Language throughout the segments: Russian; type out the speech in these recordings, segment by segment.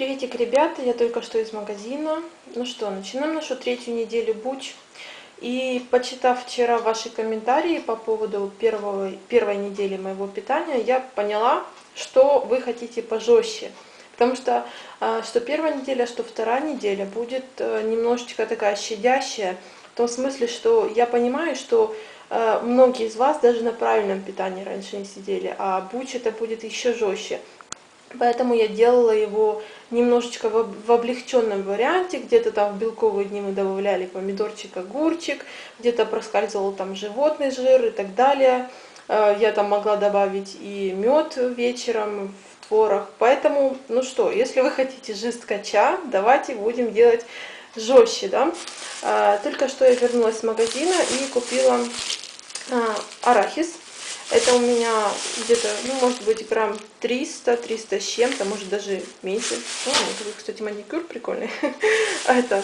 Приветик, ребята, я только что из магазина. Ну что, начинаем нашу третью неделю буч. И почитав вчера ваши комментарии по поводу первой недели моего питания, я поняла, что вы хотите пожестче. Потому что первая неделя, что вторая неделя будет немножечко такая щадящая. В том смысле, что я понимаю, что многие из вас даже на правильном питании раньше не сидели, а буч это будет еще жестче. Поэтому я делала его немножечко в облегченном варианте. Где-то там в белковые дни мы добавляли помидорчик, огурчик, где-то проскальзывал там животный жир и так далее. Я там могла добавить и мед вечером в творог. Поэтому, ну что, если вы хотите жесткача, давайте будем делать жестче, да. Только что я вернулась с магазина и купила арахис. Это у меня где-то, ну, может быть, грамм 300 с чем-то, может даже меньше. Кстати, маникюр прикольный. Это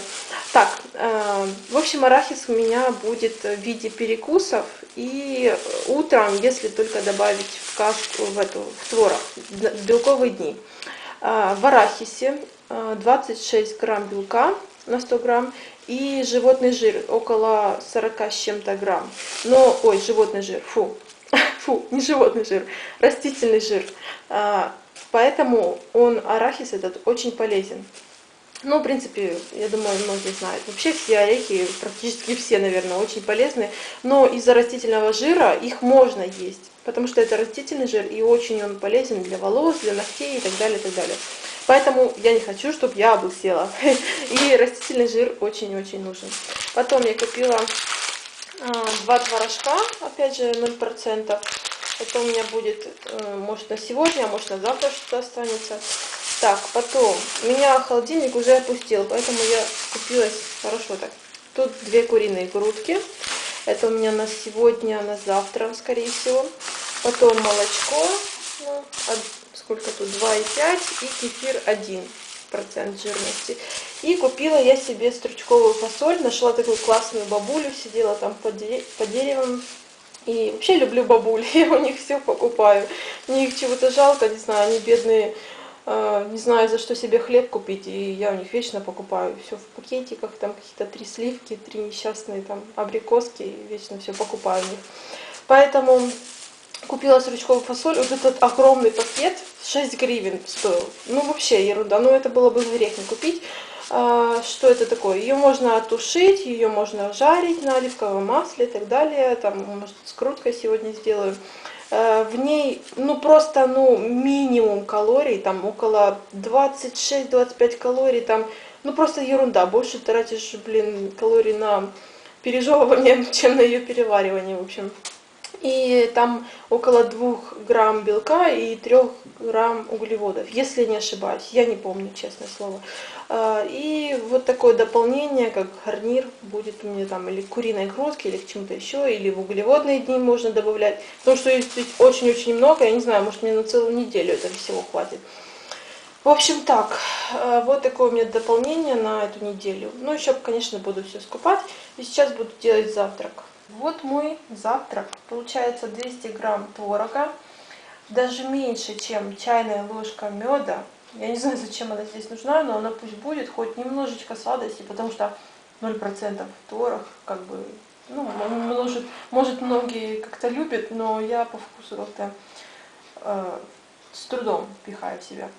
так, в общем, арахис у меня будет в виде перекусов. И утром, если только добавить в кашку, в творог, в белковые дни. В арахисе 26 грамм белка на 100 грамм и животный жир около 40 с чем-то грамм. Но, ой, животный жир, фу, не животный жир, растительный жир. Поэтому арахис этот очень полезен. Ну, в принципе, я думаю, многие знают. Вообще все орехи, практически все, наверное, очень полезны. Но из-за растительного жира их можно есть. Потому что это растительный жир, и очень он полезен для волос, для ногтей и так далее, и так далее. Поэтому я не хочу, чтобы я облысела. И растительный жир очень-очень нужен. Потом я купила 2 творожка, опять же 0%. Это у меня будет, может, на сегодня, а может, на завтра что-то останется. Так, потом, у меня холодильник уже опустел, поэтому я купила, хорошо так, тут 2 куриные грудки. Это у меня на сегодня, на завтра, скорее всего. Потом молочко, ну, сколько тут, 2,5 и кефир 1% жирности. И купила я себе стручковую фасоль, нашла такую классную бабулю, сидела там под деревом. И вообще люблю бабуль, я у них все покупаю. Мне их чего-то жалко, не знаю, они бедные, не знаю, за что себе хлеб купить, и я у них вечно покупаю все в пакетиках, там какие-то 3 сливки, 3 несчастные там абрикоски, и вечно все покупаю у них. Поэтому купила стручковую фасоль, вот этот огромный пакет 6 гривен стоил. Ну вообще ерунда, ну это было бы грех не купить. Что это такое? Ее можно отушить, ее можно жарить на оливковом масле и так далее. Там, может, с круткой сегодня сделаю. В ней, ну, просто, ну, минимум калорий, там около 26-25 калорий, там, ну, просто ерунда. Больше тратишь, блин, калорий на пережевывание, чем на ее переваривание, в общем. И там около 2 грамм белка и 3 грамм углеводов, если не ошибаюсь, я не помню, честное слово. И вот такое дополнение, как гарнир, будет у меня там или к куриной грудке, или к чему-то еще, или в углеводные дни можно добавлять. Потому что есть очень-очень много, я не знаю, может мне на целую неделю этого всего хватит. В общем так, вот такое у меня дополнение на эту неделю. Ну еще, конечно, буду все скупать. И сейчас буду делать завтрак. Вот мой завтрак. Получается 200 грамм творога, даже меньше, чем чайная ложка меда. Я не знаю, зачем она здесь нужна, но она пусть будет хоть немножечко сладости, потому что 0% творог, как бы, ну, может многие как-то любят, но я по вкусу как-то с трудом пихаю в себя.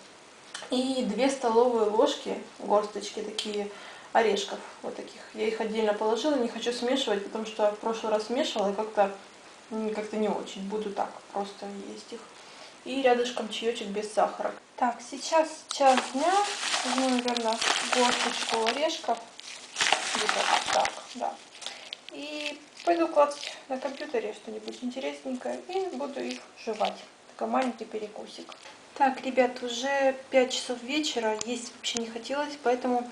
И 2 столовые ложки, горсточки такие, орешков вот таких. Я их отдельно положила, не хочу смешивать, потому что в прошлый раз смешивала и как-то не очень. Буду так просто есть их. И рядышком чаечек без сахара. Так, сейчас час дня, возьму, наверное, горсточку орешков. Где-то так, да. И пойду класть на компьютере что-нибудь интересненькое и буду их жевать. Такой маленький перекусик. Так, ребят, уже 5 часов вечера, есть вообще не хотелось, поэтому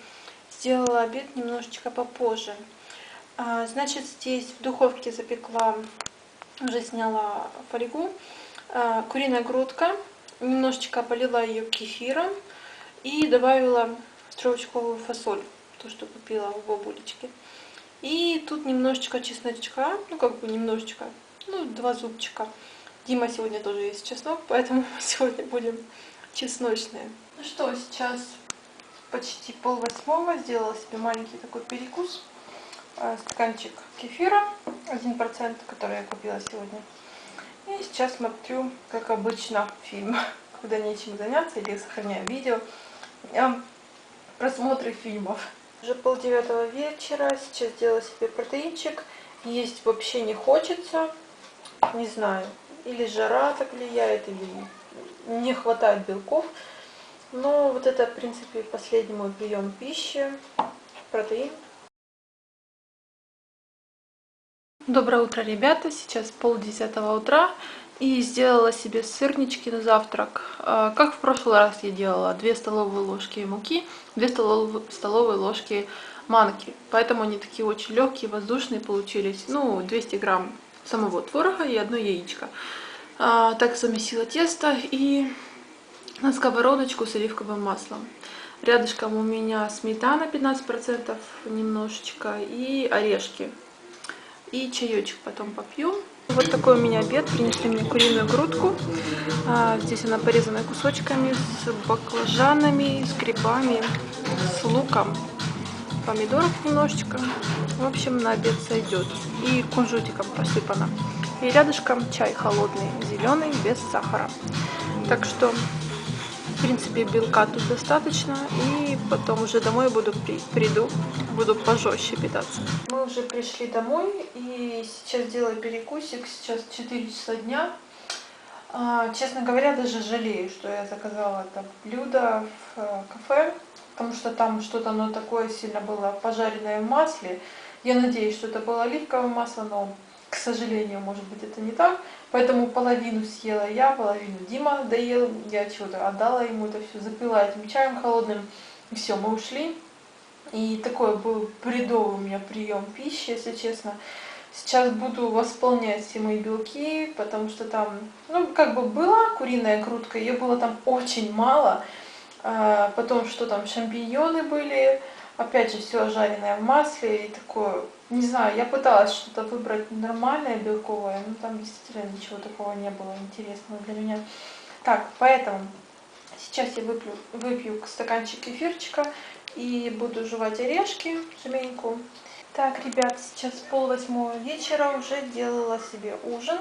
сделала обед немножечко попозже. Значит, здесь в духовке запекла, уже сняла фольгу, куриная грудка, немножечко полила ее кефиром и добавила стручковую фасоль, то, что купила в бабулечке. И тут немножечко чесночка, ну как бы немножечко, ну 2 зубчика. Дима сегодня тоже есть чеснок, поэтому сегодня будем чесночные. Ну что, сейчас почти 7:30, сделала себе маленький такой перекус. Стаканчик кефира 1%, который я купила сегодня. И сейчас смотрю, как обычно, фильм, когда нечем заняться, или сохраняю видео, просмотры фильмов. Уже 8:30 вечера, сейчас делаю себе протеинчик. Есть вообще не хочется, не знаю, или жара так влияет, или не хватает белков. Но вот это, в принципе, последний мой прием пищи, протеин. Доброе утро, ребята! Сейчас 9:30 утра и сделала себе сырнички на завтрак. Как в прошлый раз я делала 2 столовые ложки муки, 2 столовые ложки манки. Поэтому они такие очень легкие, воздушные получились. Ну, 200 грамм самого творога и одно яичко. Так замесила тесто и на сковородочку с оливковым маслом. Рядышком у меня сметана 15%, немножечко, и орешки. И чаечек потом попью. Вот такой у меня обед. Принесли мне куриную грудку. Здесь она порезана кусочками с баклажанами, с грибами, с луком, помидоров немножечко. В общем, на обед сойдет. И кунжутиком посыпано. И рядышком чай холодный, зеленый, без сахара. Так что, в принципе, белка тут достаточно. И потом уже домой приду, буду пожестче питаться. Мы уже пришли домой, и сейчас делаю перекусик. Сейчас 4 часа дня. Честно говоря, даже жалею, что я заказала это блюдо в кафе, потому что там что-то оно такое сильно было пожаренное в масле. Я надеюсь, что это было оливковое масло, но, к сожалению, может быть, это не так. Поэтому половину съела я, половину Дима доел. Я чего-то отдала ему это все, запила этим чаем холодным. И все, мы ушли. И такой был бредовый у меня прием пищи, если честно. Сейчас буду восполнять все мои белки, потому что там, ну, как бы была куриная грудка, ее было там очень мало. Потом, что там, шампиньоны были, опять же, все жареное в масле и такое. Не знаю, я пыталась что-то выбрать нормальное белковое, но там действительно ничего такого не было интересного для меня. Так, поэтому сейчас я выпью стаканчик кефирчика и буду жевать орешки, жменьку. Так, ребят, сейчас 7:30 вечера, уже делала себе ужин.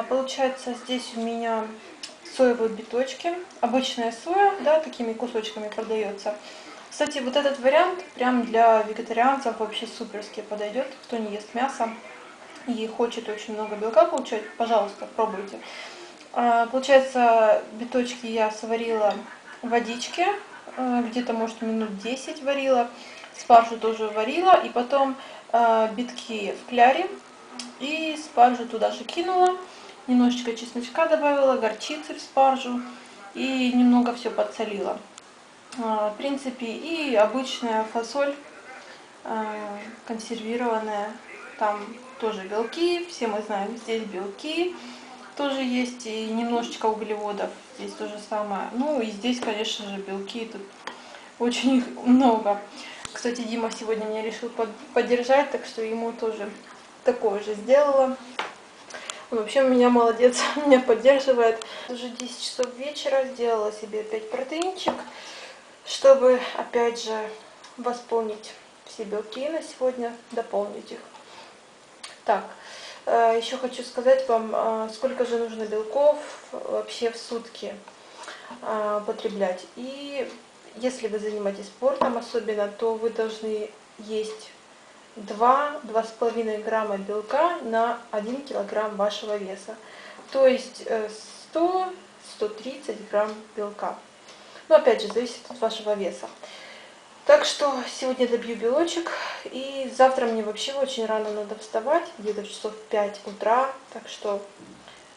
Получается, здесь у меня соевые биточки, обычная соя, да, такими кусочками продается. Кстати, вот этот вариант прям для вегетарианцев вообще суперски подойдет, кто не ест мясо и хочет очень много белка получать, пожалуйста, пробуйте. Получается, биточки я сварила в водичке, где-то, может, минут 10 варила. Спаржу тоже варила, и потом битки в кляре, и спаржу туда же кинула. Немножечко чесночка добавила, горчицы в спаржу, и немного все подсолила. В принципе, и обычная фасоль консервированная, там тоже белки, все мы знаем, здесь белки тоже есть, и немножечко углеводов, здесь то же самое. Ну и здесь, конечно же, белки, тут очень их много. Кстати, Дима сегодня меня решил поддержать, так что ему тоже такое же сделала. Он вообще меня молодец, меня поддерживает. Уже 10 часов вечера, сделала себе опять протеинчик, чтобы опять же восполнить все белки на сегодня, дополнить их. Так, еще хочу сказать вам, сколько же нужно белков вообще в сутки употреблять. И если вы занимаетесь спортом особенно, то вы должны есть 2-2,5 грамма белка на 1 килограмм вашего веса. То есть 100-130 грамм белка. Но опять же, зависит от вашего веса. Так что сегодня добью белочек, и завтра мне вообще очень рано надо вставать, где-то в часов 5 утра, так что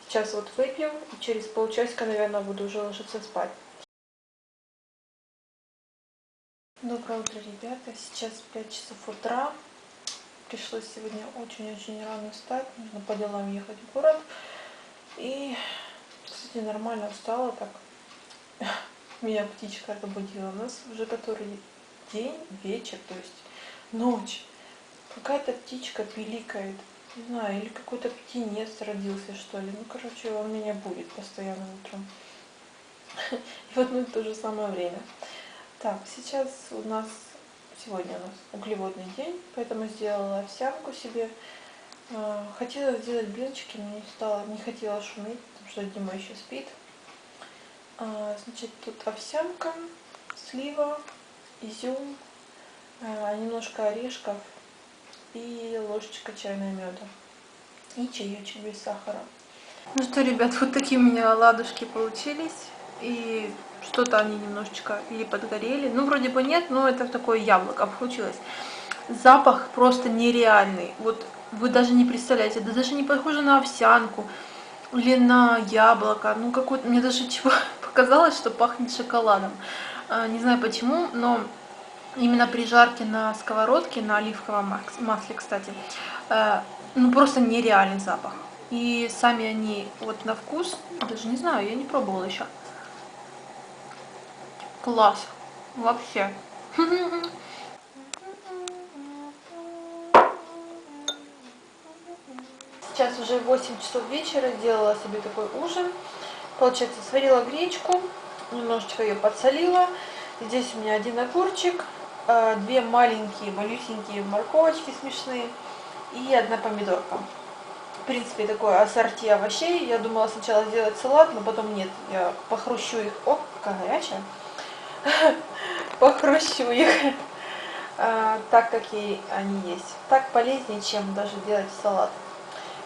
сейчас вот выпью, и через полчасика, наверное, буду уже ложиться спать. Доброе утро, ребята, сейчас 5 часов утра, пришлось сегодня очень-очень рано встать, нужно по делам ехать в город, и, кстати, нормально встала так, меня птичка разбудила, у нас уже который день, вечер, то есть ночь. Какая-то птичка пиликает. Не знаю, или какой-то птенец родился, что ли. Ну, короче, он меня будет постоянно утром. И в одно и то же самое время. Так, сейчас сегодня у нас углеводный день, поэтому сделала овсянку себе. Хотела сделать блинчики, но не хотела шуметь, потому что Дима еще спит. Значит, тут овсянка, слива, изюм, немножко орешков и ложечка чайного меда. И чаечек без сахара. Ну что, ребят, вот такие у меня оладушки получились. И что-то они немножечко или подгорели. Ну, вроде бы нет, но это такое яблоко получилось. Запах просто нереальный. Вот вы даже не представляете, это даже не похоже на овсянку или на яблоко. Ну, какой-то, мне даже чего показалось, что пахнет шоколадом. Не знаю почему, но именно при жарке на сковородке, на оливковом масле, кстати, ну просто нереальный запах. И сами они вот на вкус, даже не знаю, я не пробовала еще. Класс. Вообще. Сейчас уже 8 часов вечера, сделала себе такой ужин. Получается, сварила гречку, немножечко ее подсолила. Здесь у меня один огурчик, две малюсенькие морковочки смешные и одна помидорка. В принципе, такое ассорти овощей. Я думала сначала сделать салат, но потом нет. Я похрущу их. О, какая горячая. Похрущу их так, какие они есть. Так полезнее, чем даже делать салат.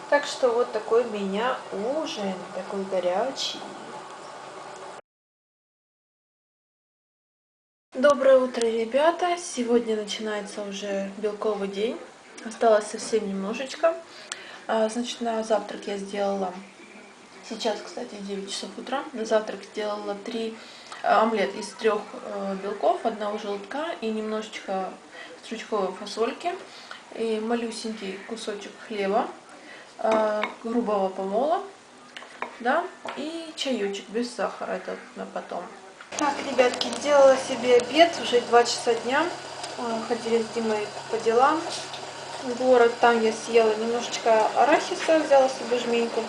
Так что вот такой у меня ужин, такой горячий. Доброе утро, ребята! Сегодня начинается уже белковый день. Осталось совсем немножечко. Значит, на завтрак я сделала... Сейчас, кстати, 9 часов утра. На завтрак сделала 3 омлет из 3 белков, одного желтка и немножечко стручковой фасольки. И малюсенький кусочек хлеба, грубого помола, да, и чаечек без сахара, это на потом. Так, ребятки, сделала себе обед, уже 2 часа дня. Ходили с Димой по делам в город, там я съела немножечко арахиса, взяла себе жменьку,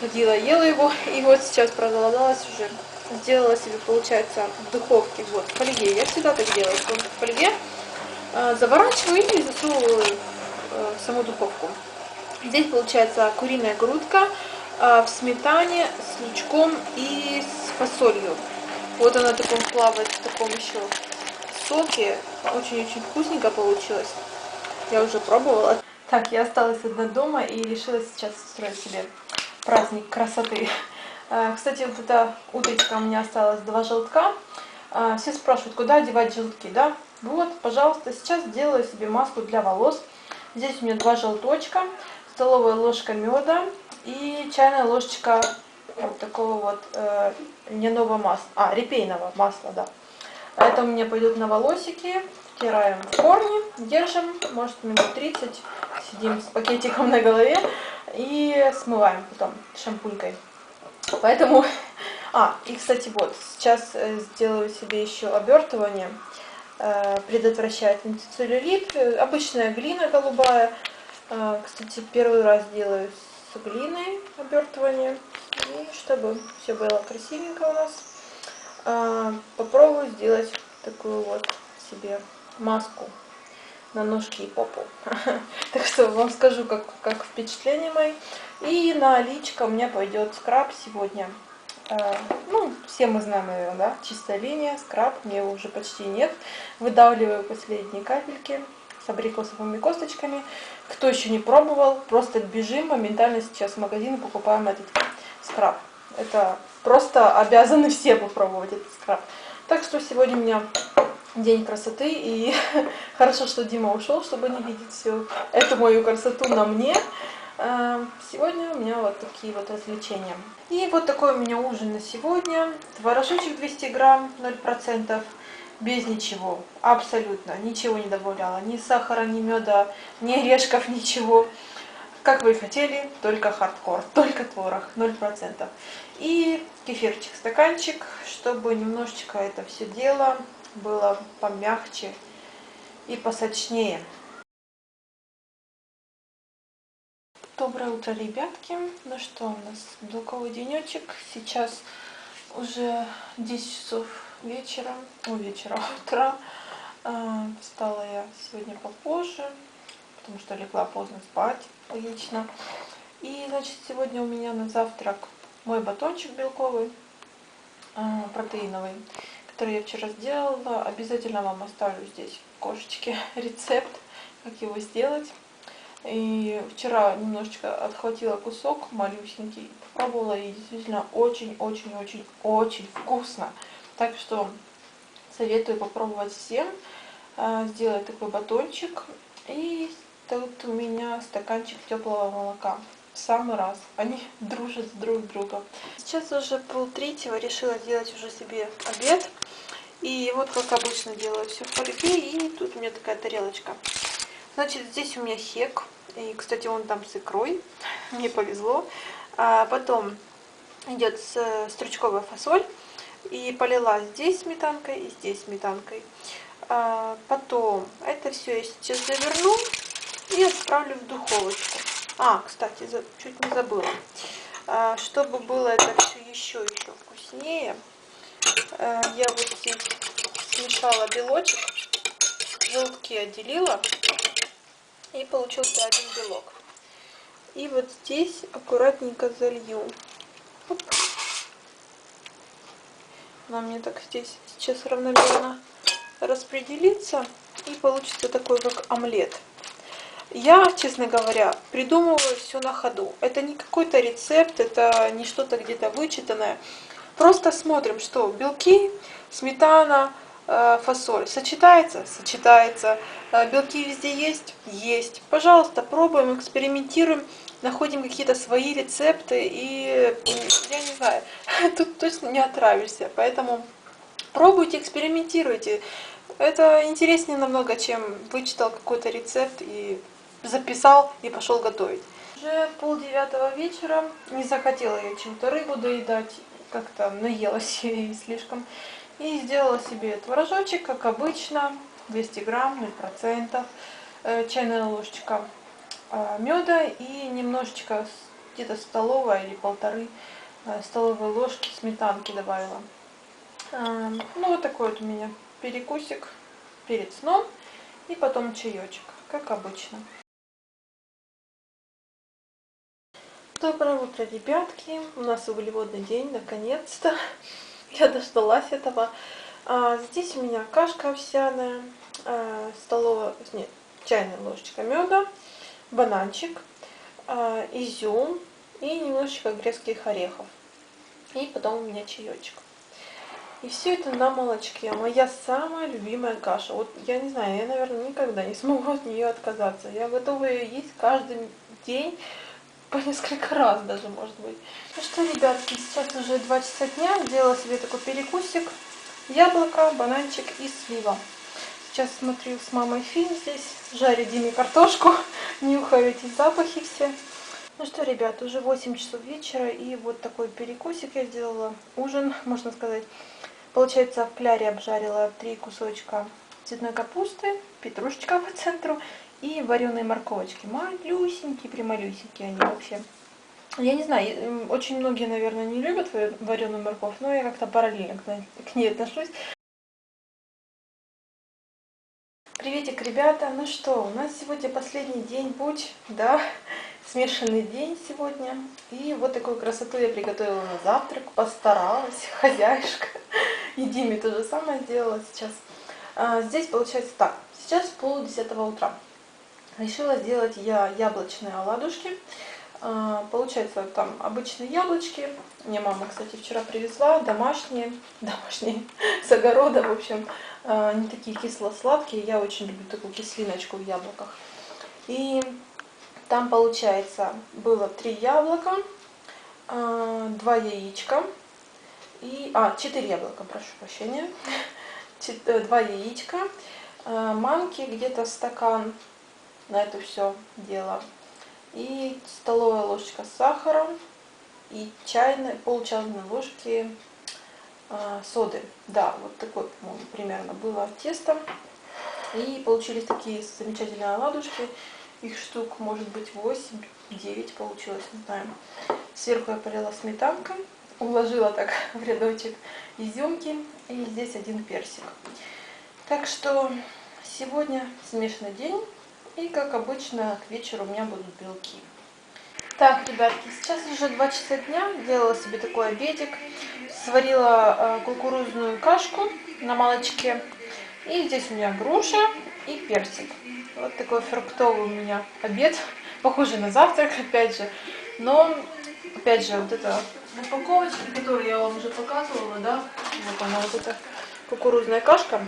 ходила, ела его, и вот сейчас проголодалась уже. Сделала себе, получается, в духовке, вот, в фольге. Я всегда так делаю, в фольге заворачиваю и засовываю в саму духовку. Здесь получается куриная грудка в сметане с лучком и с фасолью. Вот она таком плавает, в таком еще соке. Очень-очень вкусненько получилось. Я уже пробовала. Так, я осталась одна дома и решила сейчас устроить себе праздник красоты. Кстати, вот эта уточка у меня осталось 2 желтка. Все спрашивают, куда одевать желтки, да? Вот, пожалуйста, сейчас делаю себе маску для волос. Здесь у меня 2 желточка, столовая ложка меда и чайная ложечка вот такого вот льняного масла, репейного масла, да. Это у меня пойдет на волосики. Втираем в корни, держим, может минут 30, сидим с пакетиком на голове и смываем потом шампунькой. Поэтому, и кстати, вот, сейчас сделаю себе еще обертывание, предотвращает антицеллюлит, обычная глина голубая. Кстати, первый раз делаю с глиной обертывание, и чтобы все было красивенько у нас, попробую сделать такую вот себе маску на ножки и попу. Так что вам скажу, как впечатления мои. И на личико у меня пойдет скраб сегодня. Ну, все мы знаем, наверное, да? Чистая линия, скраб, мне его уже почти нет. Выдавливаю последние капельки с абрикосовыми косточками. Кто еще не пробовал, просто бежим моментально сейчас в магазин и покупаем этот скраб. Это просто обязаны все попробовать этот скраб. Так что сегодня у меня день красоты, и хорошо, что Дима ушел, чтобы не видеть всю эту мою красоту на мне. Сегодня у меня вот такие вот развлечения. И вот такой у меня ужин на сегодня. Творожочек 200 грамм, 0%, без ничего, абсолютно, ничего не добавляла, ни сахара, ни меда, ни орешков, ничего. Как вы и хотели, только хардкор, только творог, 0%. И кефирчик, стаканчик, чтобы немножечко это все дело было помягче и посочнее. Доброе утро, ребятки. Ну что, у нас белковый денечек. Сейчас Уже 10 часов вечера, утра. Встала я сегодня попозже, потому что легла поздно спать, логично. И, значит, сегодня у меня на завтрак мой батончик белковый, протеиновый, который я вчера сделала. Обязательно вам оставлю здесь в кошечке рецепт, как его сделать. И вчера немножечко отхватила кусок малюсенький, попробовала, и действительно очень-очень-очень-очень вкусно. Так что советую попробовать всем сделать такой батончик. И тут у меня стаканчик теплого молока. В самый раз. Они дружат друг с другом. Сейчас уже 2:30, решила сделать уже себе обед. И вот как обычно делаю все в фольге. И тут у меня такая тарелочка. Значит, здесь у меня хек. И, кстати, он там с икрой. Мне повезло. Потом идет стручковая фасоль. И полила здесь сметанкой и здесь сметанкой. Потом это все я сейчас заверну и отправлю в духовочку. Кстати, чуть не забыла. Чтобы было это все еще вкуснее, я вот здесь смешала белочек, желтки отделила, и получился один белок. И вот здесь аккуратненько залью. Оп. Она мне так здесь сейчас равномерно распределится, и получится такой как омлет. Я, честно говоря, придумываю все на ходу. Это не какой-то рецепт, это не что-то где-то вычитанное. Просто смотрим, что белки, сметана, фасоль сочетается, сочетается. Белки везде есть, есть. Пожалуйста, пробуем, экспериментируем, находим какие-то свои рецепты, и я не знаю, тут точно не отравишься. Поэтому пробуйте, экспериментируйте. Это интереснее намного, чем вычитал какой-то рецепт и записал и пошел готовить. Уже 8:30 вечера, не захотела я чем-то рыбу доедать, как-то наелась ей слишком. И сделала себе творожочек, как обычно, 200 грамм, 0%, чайная ложечка меда и немножечко, где-то столовая или 1,5 столовой ложки сметанки добавила. Ну, вот такой вот у меня перекусик перед сном, и потом чаечек, как обычно. Доброе утро, ребятки! У нас углеводный день, наконец-то. Я дождалась этого. Здесь у меня кашка овсяная, чайная ложечка меда, бананчик, изюм и немножечко грецких орехов. И потом у меня чаечек. И все это на молочке. Моя самая любимая каша. Вот я не знаю, я, наверное, никогда не смогу от нее отказаться. Я готова ее есть каждый день, по несколько раз даже, может быть. Ну что, ребятки, сейчас уже 2 часа дня. Сделала себе такой перекусик. Яблоко, бананчик и слива. Сейчас смотрю с мамой фильм здесь. Жарю Диме картошку. Нюхаю эти запахи все. Ну что, ребят, уже 8 часов вечера. И вот такой перекусик я сделала. Ужин, можно сказать. Получается, в кляре обжарила 3 кусочка цветной капусты, петрушечка по центру и вареные морковочки. Малюсенькие, прималюсенькие они вообще. Я не знаю, очень многие, наверное, не любят вареную морковь, но я как-то параллельно к ней отношусь. Приветик, ребята! Ну что, у нас сегодня последний день путь, да, смешанный день сегодня. И вот такую красоту я приготовила на завтрак, постаралась, хозяюшка. И Диме то же самое сделала сейчас. Здесь получается так, сейчас 9:30 утра. Решила сделать я яблочные оладушки. Получается, там обычные яблочки. Мне мама, кстати, вчера привезла домашние, с огорода, в общем. Они такие кисло-сладкие. Я очень люблю такую кислиночку в яблоках. И там, получается, было 3 яблока, 2 яичка. 4 яблока, прошу прощения. 2 яичка, манки где-то стакан на это все дело. И столовая ложечка сахара и пол-чайной ложки соды. Да, вот такое, по-моему, примерно было тесто. И получились такие замечательные оладушки. Их штук, может быть, 8-9 получилось, не знаю. Сверху я полила сметанкой. уложила так в рядочек изюмки, и здесь один персик. Так что сегодня смешанный день, и как обычно к вечеру у меня будут белки. Так, ребятки, сейчас уже 2 часа дня, делала себе такой обедик, сварила кукурузную кашку на молочке, и здесь у меня груша и персик. Вот такой фруктовый у меня обед, похожий на завтрак, опять же, но, опять же, вот эта упаковочка, которую я вам уже показывала, да, вот она, вот эта кукурузная кашка.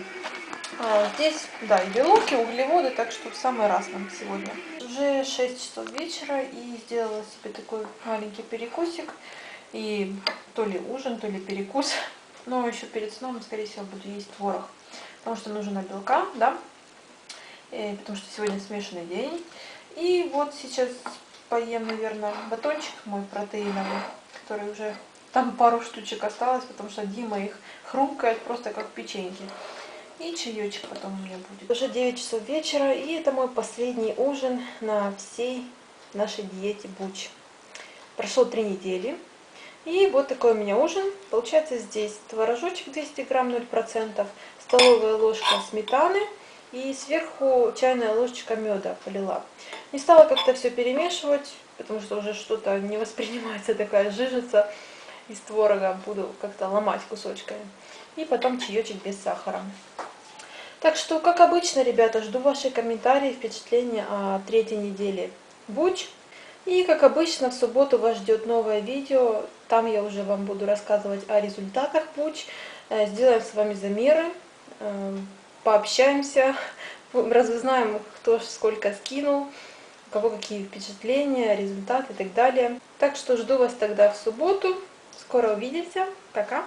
Здесь, да, и белок, и углеводы, так что в самый раз нам сегодня. Уже 6 часов вечера, и сделала себе такой маленький перекусик. И то ли ужин, то ли перекус. Но еще перед сном, скорее всего, буду есть творог. Потому что нужна белка, да. И потому что сегодня смешанный день. И вот сейчас поем, наверное, батончик мой протеиновый, который уже там пару штучек осталось, потому что Дима их хрумкает просто как печеньки. И чаечек потом у меня будет. Уже 9 часов вечера, и это мой последний ужин на всей нашей диете Буч. Прошло 3 недели. И вот такой у меня ужин. Получается здесь творожочек 200 грамм 0%, столовая ложка сметаны и сверху чайная ложечка меда полила. Не стала как-то все перемешивать, потому что уже что-то не воспринимается, такая жижица из творога. Буду как-то ломать кусочками. И потом чаечек без сахара. Так что, как обычно, ребята, жду ваши комментарии, впечатления о 3-й неделе Буч. И, как обычно, в субботу вас ждет новое видео. Там я уже вам буду рассказывать о результатах Буч. Сделаем с вами замеры, пообщаемся, разузнаем, кто сколько скинул, у кого какие впечатления, результаты и так далее. Так что жду вас тогда в субботу. Скоро увидимся. Пока!